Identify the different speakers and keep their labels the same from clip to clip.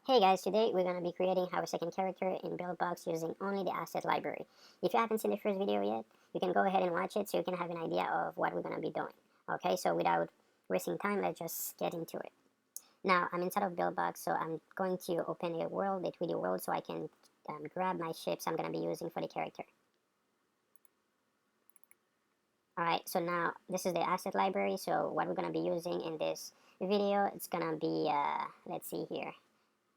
Speaker 1: Hey guys, today we're going to be creating our second character in Buildbox using only the asset library. If you haven't seen the first video yet, you can go ahead and watch it so you can have an idea of what we're going to be doing. Okay, so without wasting time, let's just get into it. Now, I'm inside of Buildbox, so I'm going to open a world, a 3D world, so I can grab my ships I'm going to be using for the character. Alright, so now this is the asset library, so what we're going to be using in this video, it's going to be, let's see here.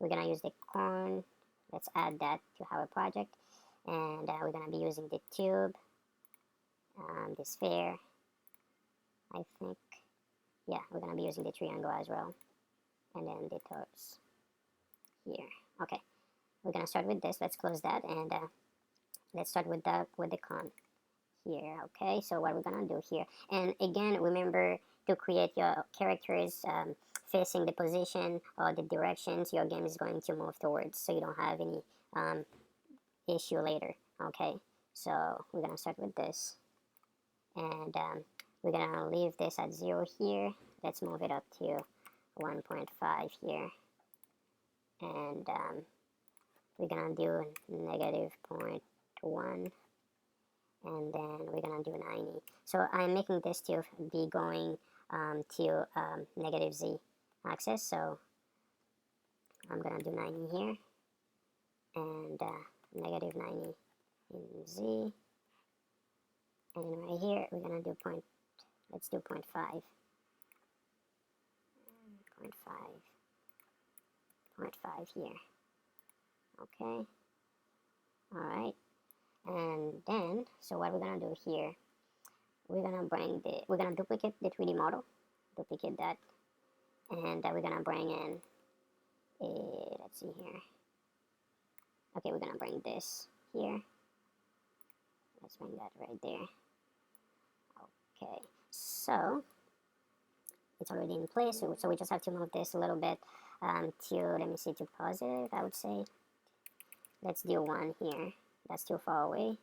Speaker 1: We're going to use the corn. Let's add that to our project. And we're going to be using the tube, the sphere, I think. Yeah, we're going to be using the triangle as well. And then the torus here. Okay, we're going to start with this. Let's close that. And let's start with the con here. Okay, so what we're going to do here. And again, remember to create your characters facing the position or the directions your game is going to move towards, so you don't have any issue later. Okay, so we're gonna start with this, and we're gonna leave this at 0 here. Let's move it up to 1.5 here, and we're gonna do negative 0.1, and then we're gonna do 90. So I'm making this to be going to negative z axis, so I'm gonna do 90 here, and negative 90 in z, and right here we're gonna do let's do 0.5, 0.5 here. Okay, alright, and then so what we're gonna do here, we're gonna duplicate the 3D model, duplicate that, and we're gonna bring in let's see here. Okay, we're gonna bring this here. Let's bring that right there. Okay, so it's already in place, so we just have to move this a little bit to, let me see, to positive, I would say. Let's do 1 here. That's too far away,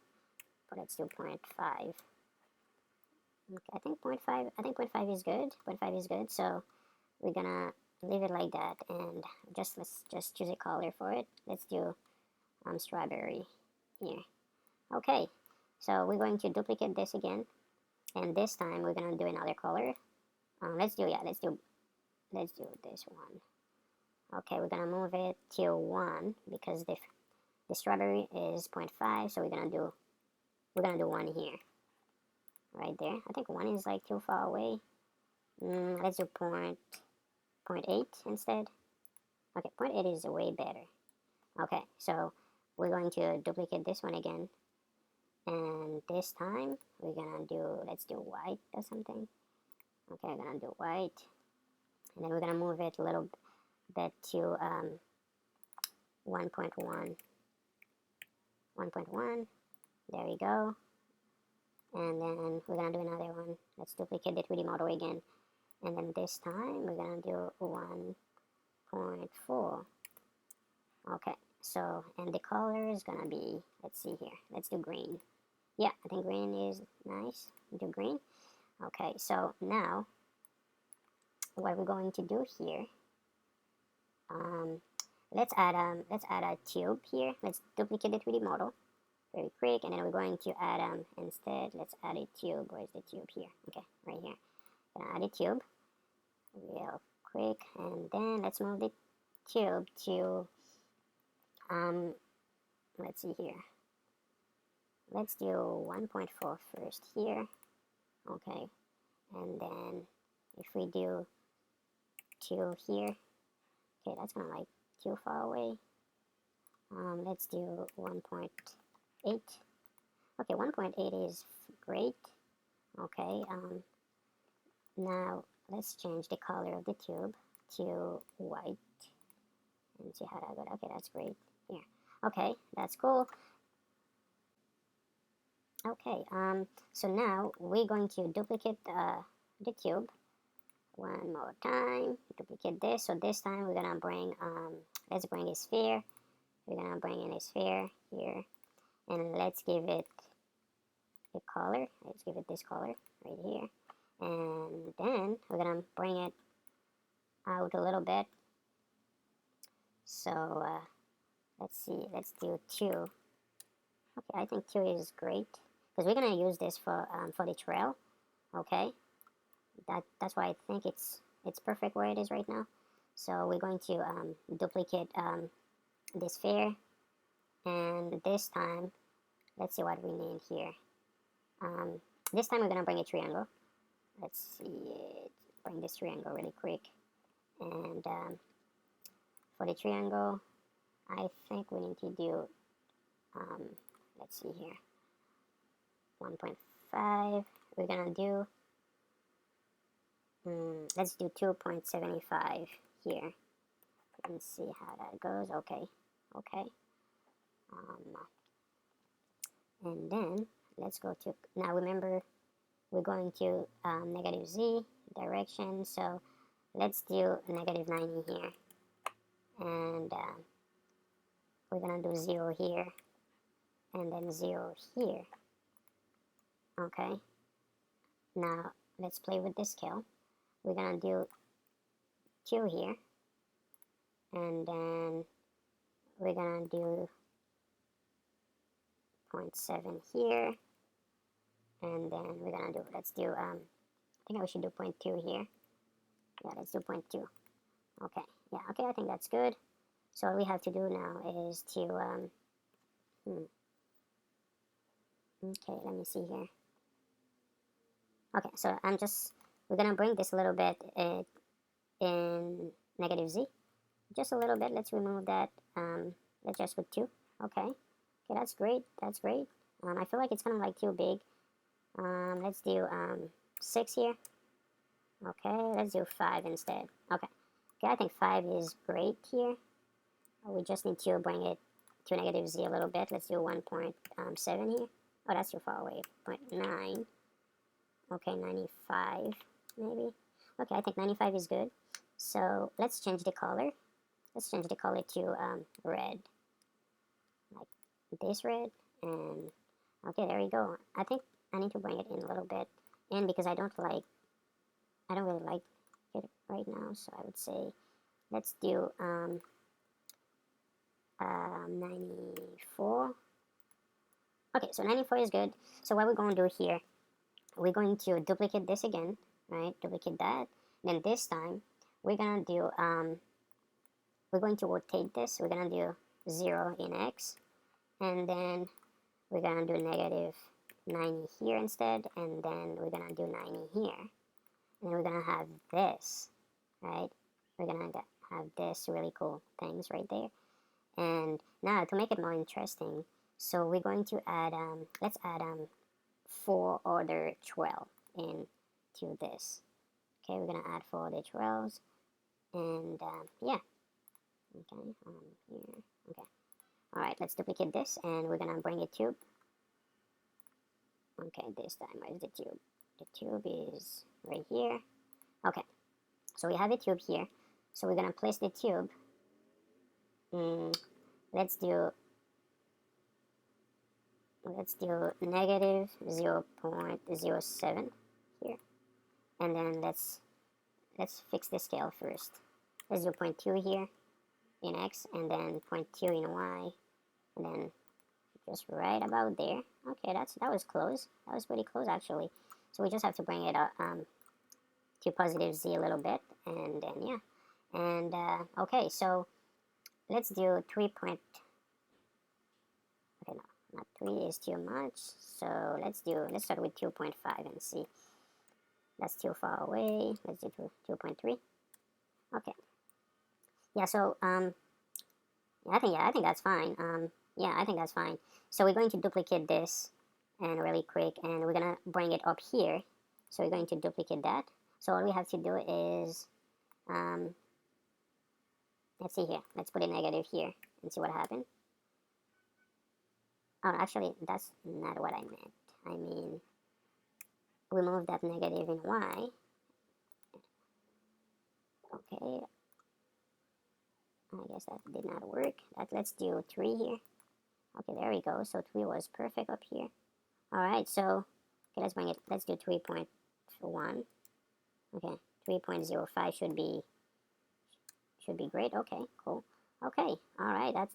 Speaker 1: but let's do 0.5. Okay, I think 0.5 is good. 0.5 is good, so we're gonna leave it like that, and let's just choose a color for it. Let's do strawberry here. Okay, so we're going to duplicate this again, and this time we're gonna do another color. Let's do this one. Okay, we're gonna move it to 1 because the strawberry is 0.5, so we're gonna do 1 here, right there. I think 1 is like too far away. Let's do 0.8 instead. Okay, 0.8 is way better. Okay, so we're going to duplicate this one again, and this time we're gonna do, let's do white or something. Okay, we're gonna do white, and then we're gonna move it a little bit to 1.1. There we go. And then we're gonna do another one. Let's duplicate the 3D model again, and then this time we're gonna do 1.4. Okay, so, and the color is gonna be, let's see here, let's do green. Yeah, I think green is nice. Do green. Okay, so now what we're going to do here, let's add a tube here. Let's duplicate the 3D model very quick, and then we're going to add instead, let's add a tube. Where's the tube here? Okay, right here. Gonna add a tube real quick, and then let's move the tube to let's see here. Let's do 1.4 first here. Okay, and then if we do 2 here, okay, that's gonna like too far away. Let's do 1.8. Okay, 1.8 is great. Okay, now let's change the color of the tube to white and see how that goes. Okay, that's great. Here. Okay, that's cool. Okay, so now we're going to duplicate the tube one more time. Duplicate this. So this time we're gonna bring let's bring a sphere. We're gonna bring in a sphere here, and let's give it a color. Let's give it this color right here, and then we're gonna bring it out a little bit So let's see, let's do 2. Okay, I think 2 is great because we're gonna use this for the trail. Okay, that's why I think it's perfect where it is right now. So we're going to duplicate this sphere, and this time let's see what we need here. This time we're gonna bring a triangle. Let's see it. Bring this triangle really quick, and for the triangle, I think we need to do let's see here, 1.5. We're gonna do let's do 2.75 here. Let's see how that goes. Okay, okay. And then let's go to, now remember we're going to negative z direction, so let's do negative 90 here, and we're gonna do 0 here and then 0 here. Okay, now let's play with this scale. We're gonna do 2 here, and then we're gonna do 0.7 here, and then we're gonna do, let's do I think we should do 0.2 here. Yeah, let's do 0.2. Okay, yeah, okay, I think that's good. So all we have to do now is to okay, let me see here. Okay, so we're gonna bring this a little bit in negative z, just a little bit. Let's remove that. Let's just put 2. Okay, okay, that's great. That's great. I feel like it's kind of like too big. Let's do 6 here. Okay, let's do 5 instead. Okay, okay, I think 5 is great here. We just need to bring it to negative z a little bit. Let's do 1.7 here. Oh, that's too far away. 0.9. Okay, 95 maybe. Okay, I think 95 is good. So let's change the color. Let's change the color to red, like this red. And okay, there we go. I think I need to bring it in a little bit in because I don't really like it right now. So I would say let's do 94. Okay, so 94 is good. So what we're going to do here, we're going to duplicate this again, right? Duplicate that. Then this time, we're going to do, we're going to rotate this. We're going to do 0 in x. And then we're going to do negative 90 here instead. And then we're going to do 90 here. And then we're going to have this, right? We're going to have this really cool things right there. And now to make it more interesting, so we're going to add, let's add 4 other 12 into this. Okay, we're going to add 4 other 12s. And yeah. Okay, here. Okay. Alright, let's duplicate this and we're going to bring a tube. Okay, this time, where's the tube? The tube is right here. Okay, so we have a tube here. So we're going to place the tube. Let's do negative 0.07 here, and then let's fix the scale first. Let's do 0.2 here in x, and then 0.2 in y, and then just right about there. Okay, that was close. That was pretty close actually. So we just have to bring it up to positive z a little bit, and then yeah, and okay, so let's do 3. Okay, no, not 3 is too much. So let's start with 2.5 and see. That's too far away. Let's do 2.3. Okay. Yeah. So I think that's fine. Yeah, I think that's fine. So we're going to duplicate this, and really quick, and we're gonna bring it up here. So we're going to duplicate that. So all we have to do is let's see here. Let's put a negative here and see what happens. Oh, actually, that's not what I meant. I mean, remove that negative in y. Okay. I guess that did not work. Let's do 3 here. Okay, there we go. So 3 was perfect up here. Alright, so okay, let's bring it. Let's do 3.1. Okay, 3.05 should be great. Okay, cool. Okay, all right, that's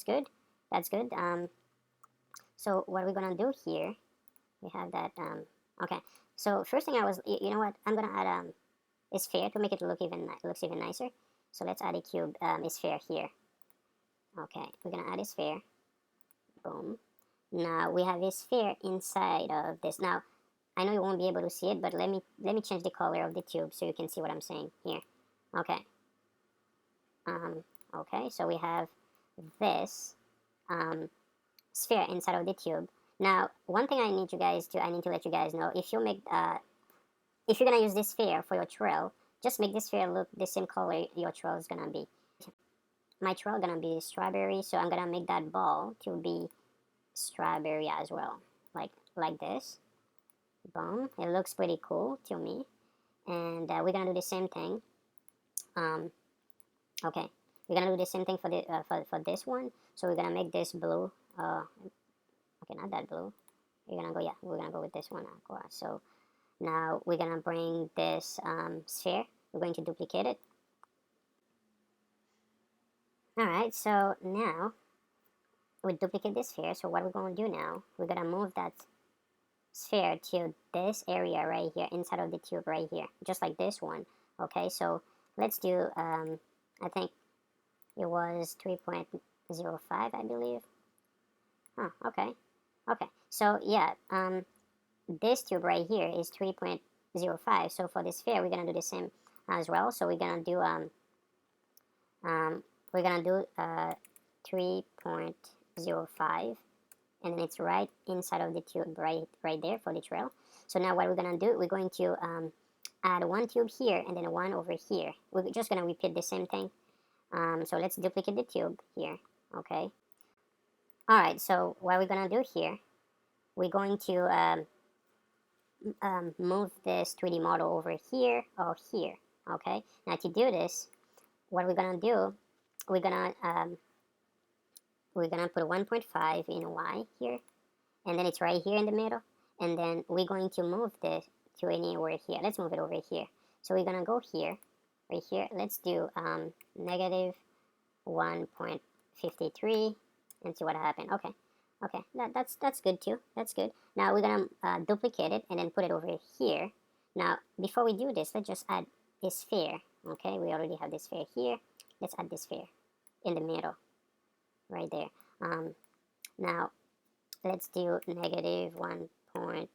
Speaker 1: good. That's good. So what we're gonna do here, we have that. Okay. So first thing you know what? I'm gonna add a sphere to make it looks even nicer. So let's add a cube a sphere here. Okay, we're gonna add a sphere. Boom. Now we have a sphere inside of this. Now I know you won't be able to see it, but let me change the color of the tube so you can see what I'm saying here. Okay. Um, okay, so we have this sphere inside of the tube. Now, one thing I need to let you guys know, if you're gonna use this sphere for your trail, just make this sphere look the same color your trail is gonna be. My trail gonna be strawberry, so I'm gonna make that ball to be strawberry as well, like this. Boom, it looks pretty cool to me. And we're gonna do the same thing. Okay, we're gonna do the same thing for the for this one. So we're gonna make this blue. Okay, not that blue. We're gonna go with this one, aqua. So now we're gonna bring this sphere. We're going to duplicate it. All right, so now we duplicate this sphere. So what we're gonna do now, we're gonna move that sphere to this area right here, inside of the tube right here, just like this one. Okay, so let's do, I think it was 3.05, I believe. Oh, okay. Okay, so yeah, this tube right here is 3.05. So for the sphere, we're gonna do the same as well. So we're gonna do 3.05, and then it's right inside of the tube, right there for the trail. So now what we're gonna do, we're going to add one tube here and then one over here. We're just gonna repeat the same thing. So let's duplicate the tube here. Okay. All right. So what we're gonna do here, we're going to move this 3D model over here or here. Okay. Now to do this, what we're gonna do, we're gonna put 1.5 in Y here, and then it's right here in the middle, and then we're going to move this to anywhere here. Let's move it over here. So we're gonna go here, right here. Let's do negative 1.53 and see what happened. Okay, okay, that's good too. That's good. Now we're gonna duplicate it and then put it over here. Now before we do this, let's just add this sphere. Okay, we already have this sphere here. Let's add this sphere in the middle, right there. Now let's do negative 1 point.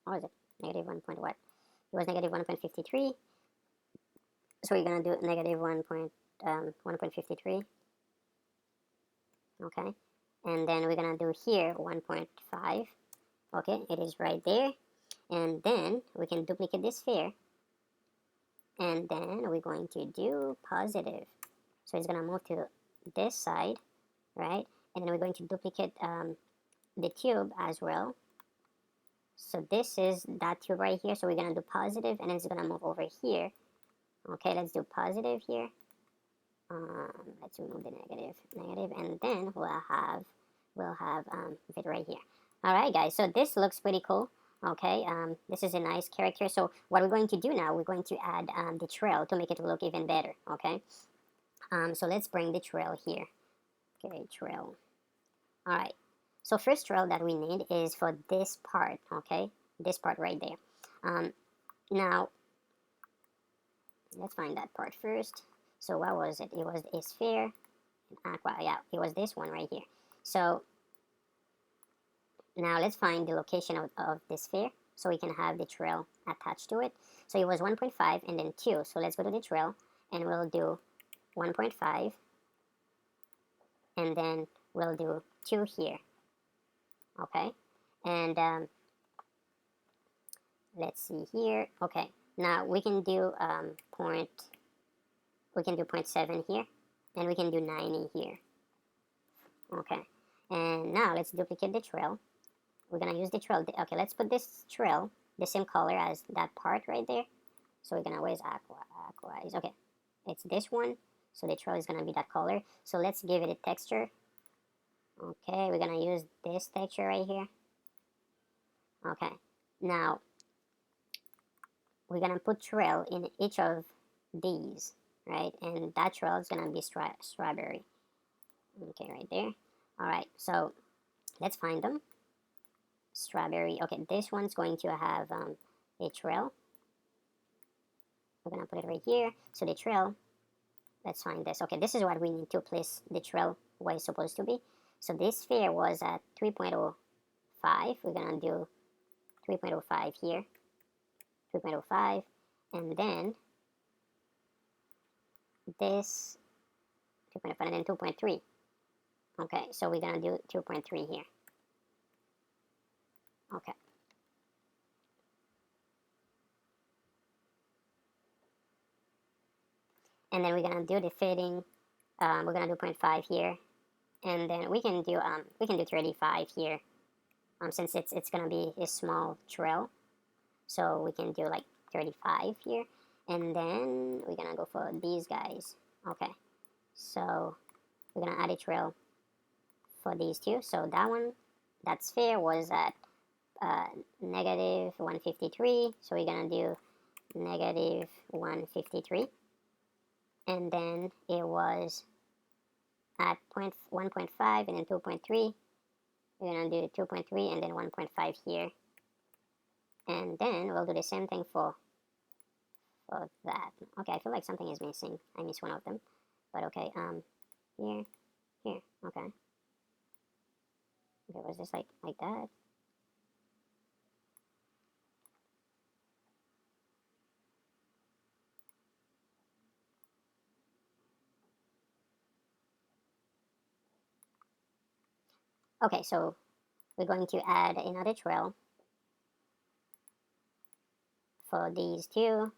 Speaker 1: What was it? Negative 1 point what? It was negative 1.53. So we're gonna do negative 1.53. Okay, and then we're gonna do here 1.5. Okay, it is right there, and then we can duplicate this sphere, and then we're going to do positive. So it's gonna move to this side, right? And then we're going to duplicate the tube as well. So this is that tube right here. So we're gonna do positive, and then it's gonna move over here. Okay, let's do positive here. Let's remove the negative, and then we'll have it right here. All right, guys. So this looks pretty cool. Okay, this is a nice character. So what we're going to do now, we're going to add the trail to make it look even better. Okay. So let's bring the trail here. Okay, trail. All right. So first trail that we need is for this part. Okay, this part right there. Now let's find that part first. So what was it? It was a sphere, aqua. Yeah, it was this one right here. So now let's find the location of the sphere so we can have the trail attached to it. So it was 1.5 and then 2. So let's go to the trail and we'll do 1.5 and then we'll do 2 here. Okay, and let's see here. Okay, now we can do 0.7 here, and we can do 90 here. Okay, and now let's duplicate the trail. We're gonna use the trail. Okay, let's put this trail the same color as that part right there. So we're gonna, where's aqua? Aqua is, okay, it's this one. So the trail is gonna be that color. So let's give it a texture. Okay, we're gonna use this texture right here. Okay, now we're gonna put trail in each of these, right? And that trail is gonna be strawberry. Okay, right there. All right, so let's find them. Strawberry. Okay, this one's going to have a trail. We're gonna put it right here. So the trail, let's find this. Okay, this is what we need to place the trail where it's supposed to be. So this sphere was at 3.05. We're gonna do 3.05 here, 3.05, and then this 2.5 and then 2.3. Okay, so we're gonna do 2.3 here. Okay. And then we're gonna do the fading. We're gonna do 0.5 here, and then we can do 35 here. Since it's gonna be a small trail, so we can do like 35 here, and then we're gonna go for these guys. Okay, so we're gonna add a trail for these two. So that one, that sphere was at negative 153, so we're gonna do negative 153, and then it was at 1.5 and then 2.3. We're gonna do 2.3 and then 1.5 here, and then we'll do the same thing for that. Okay, I feel like something is missing. I missed one of them, but okay. Here, okay. Okay, was this like that? Okay, so we're going to add another trail for these two.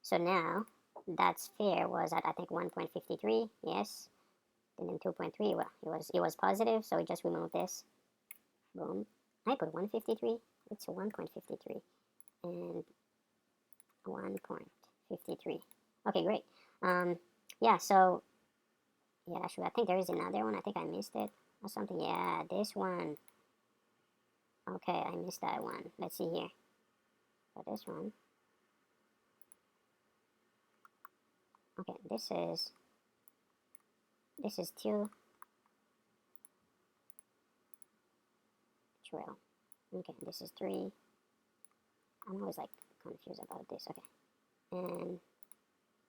Speaker 1: So now that sphere was at I think 1.53, yes, and then 2.3. Well, it was positive, so we just remove this. Boom. I put 153. It's 1.53 and 1.53. Okay, great. Yeah. So yeah, actually, I think there is another one. I think I missed it or something. Yeah, this one. Okay, I missed that one. Let's see here. For this one. Okay, this is two trail. Okay, this is 3. I'm always like confused about this. Okay, and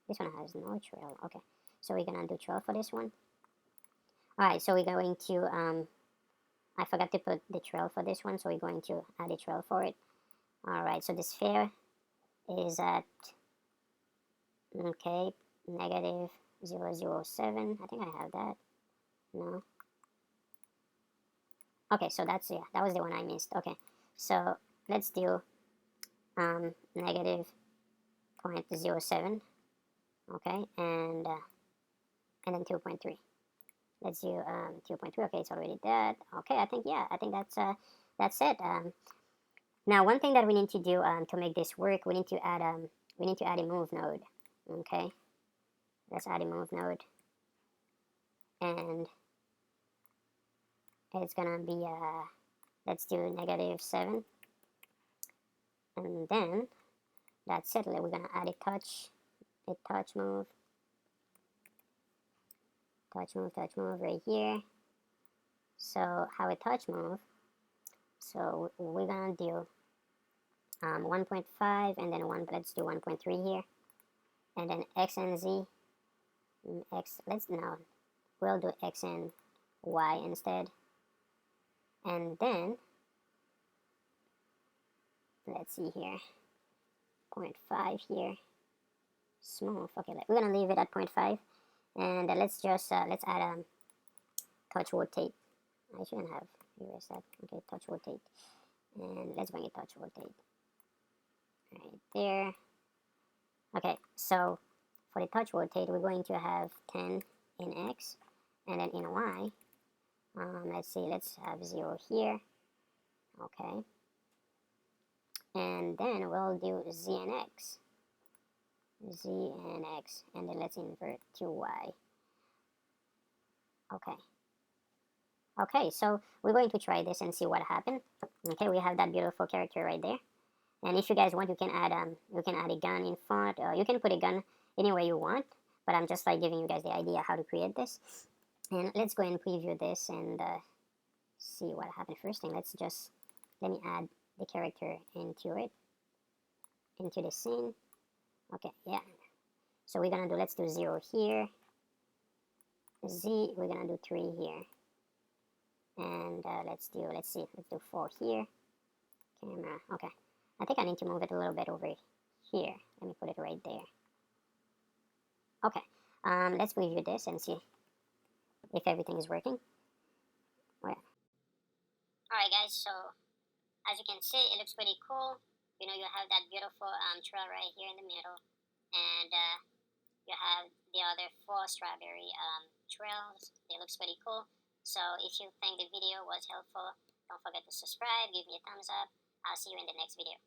Speaker 1: this one has no trail. Okay, so we're gonna do trail for this one. All right, so we're going to I forgot to put the trail for this one, so we're going to add a trail for it. All right, so the sphere is at okay negative 0.007. I think I have that. No. Okay, so that's, yeah, that was the one I missed. Okay, so let's do negative 0.07. Okay, and then 2.3. Let's do 2.3. Okay, it's already that. Okay, I think, yeah, I think that's it. Now one thing that we need to do to make this work, we need to add a move node. Okay, let's add a move node, and it's gonna be let's do negative 7, and then that's it. We're gonna add a touch move right here. So how a touch move, so we're gonna do 1.5 and then let's do 1.3 here, and then x and z, we'll do x and y instead, and then let's see here, 0.5 here, smooth. Okay, we're gonna leave it at 0.5, and let's just let's add touch rotate. I shouldn't have erased that. Okay, touch rotate, and let's bring it touch rotate right there. Okay, so for the touch rotate, we're going to have 10 in x, and then in y, let's see, let's have 0 here. Okay, and then we'll do z and x, and then let's invert to y. Okay, so we're going to try this and see what happened. Okay, we have that beautiful character right there. And if you guys want, you can add a gun in front. You can put a gun anywhere you want. but I'm just like giving you guys the idea how to create this. And let's go and preview this and see what happened. First thing, let me add the character into it, into the scene. Okay, yeah. So we're gonna do, let's do 0 here. Z, we're gonna do 3 here. And let's do 4 here. Camera, okay. I think I need to move it a little bit over here. Let me put it right there. Okay, let's preview this and see if everything is working. Oh, yeah. Alright guys, so as you can see, it looks pretty cool. You know, you have that beautiful trail right here in the middle, and you have the other 4 strawberry trails. It looks pretty cool. So if you think the video was helpful, don't forget to subscribe, give me a thumbs up. I'll see you in the next video.